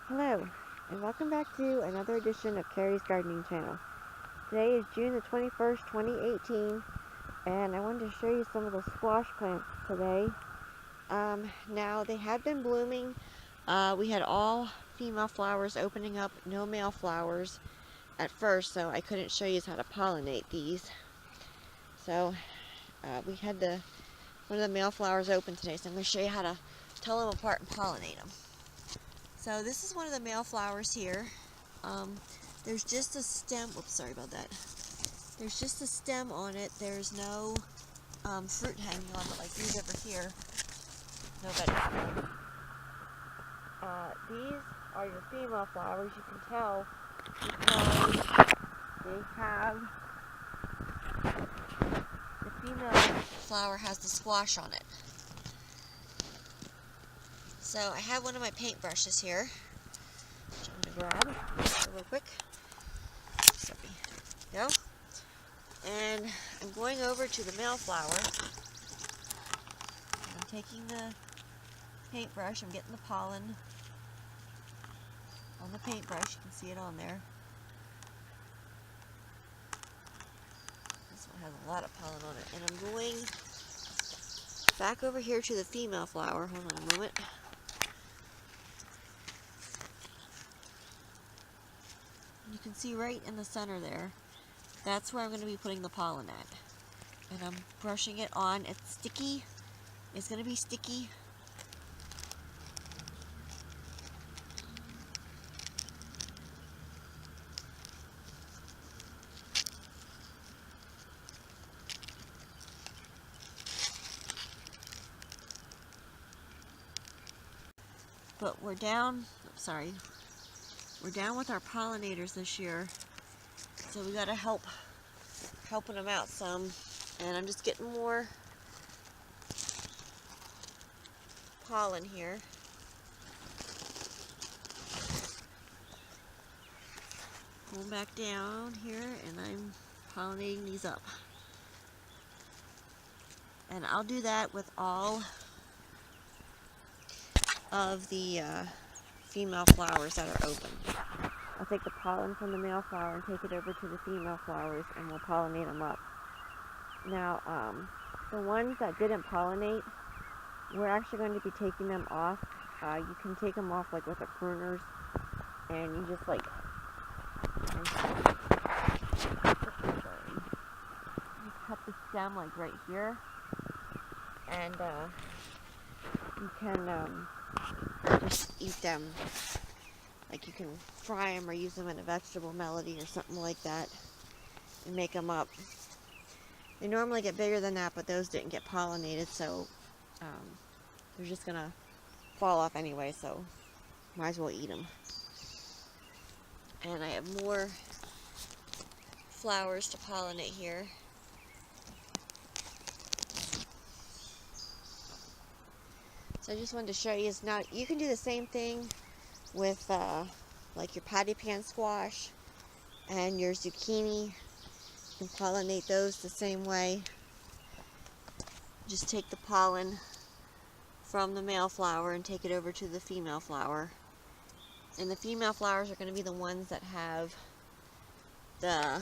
Hello, and welcome back to another edition of Carrie's Gardening Channel. Today is June the 21st, 2018, and I wanted to show you some of the squash plants today. Now, they have been blooming. We had all female flowers opening up, no male flowers at first, so I couldn't show you how to pollinate these. So, we had one of the male flowers open today, so I'm going to show you how to tell them apart and pollinate them. So this is one of the male flowers here. There's just a stem, whoops, sorry about that. There's just a stem on it. There's no fruit hanging on it like these over here. Nobody. These are your female flowers. You can tell because they have, the female flower has the squash on it. So I have one of my paintbrushes here, which I'm going to grab real quick. Sorry. Go. And I'm going over to the male flower. And I'm taking the paintbrush. I'm getting the pollen on the paintbrush. You can see it on there. This one has a lot of pollen on it. And I'm going back over here to the female flower. Hold on a moment. You can see right in the center there, that's where I'm going to be putting the pollen at. And I'm brushing it on. It's sticky. It's going to be sticky. But we're down, we're down with our pollinators this year, so we got to helping them out some. And I'm just getting more pollen here. Going back down here, and I'm pollinating these up. And I'll do that with all of the female flowers that are open. I'll take the pollen from the male flower and take it over to the female flowers, and we'll pollinate them up. Now, the ones that didn't pollinate, we're actually going to be taking them off. You can take them off like with the pruners, and you just like cut the stem like right here, and you can just eat them. Like you can fry them or use them in a vegetable melody or something like that and make them up. They normally get bigger than that, but those didn't get pollinated, so they're just gonna fall off anyway, so might as well eat them. And I have more flowers to pollinate here. So I just wanted to show you, now you can do the same thing with like your patty pan squash and your zucchini. You can pollinate those the same way. Just take the pollen from the male flower and take it over to the female flower. And the female flowers are going to be the ones that have the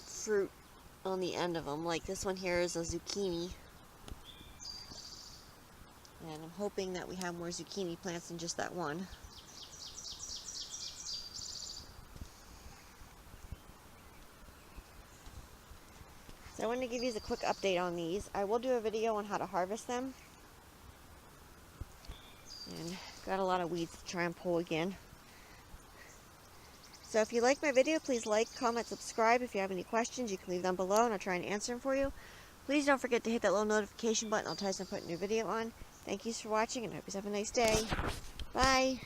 fruit on the end of them. Like this one here is a zucchini. And I'm hoping that we have more zucchini plants than just that one. So I wanted to give you a quick update on these. I will do a video on how to harvest them. And got a lot of weeds to try and pull again. So if you like my video, please like, comment, subscribe. If you have any questions, you can leave them below and I'll try and answer them for you. Please don't forget to hit that little notification button. I'll tell you when I put a new video on. Thank you for watching, and I hope you have a nice day. Bye.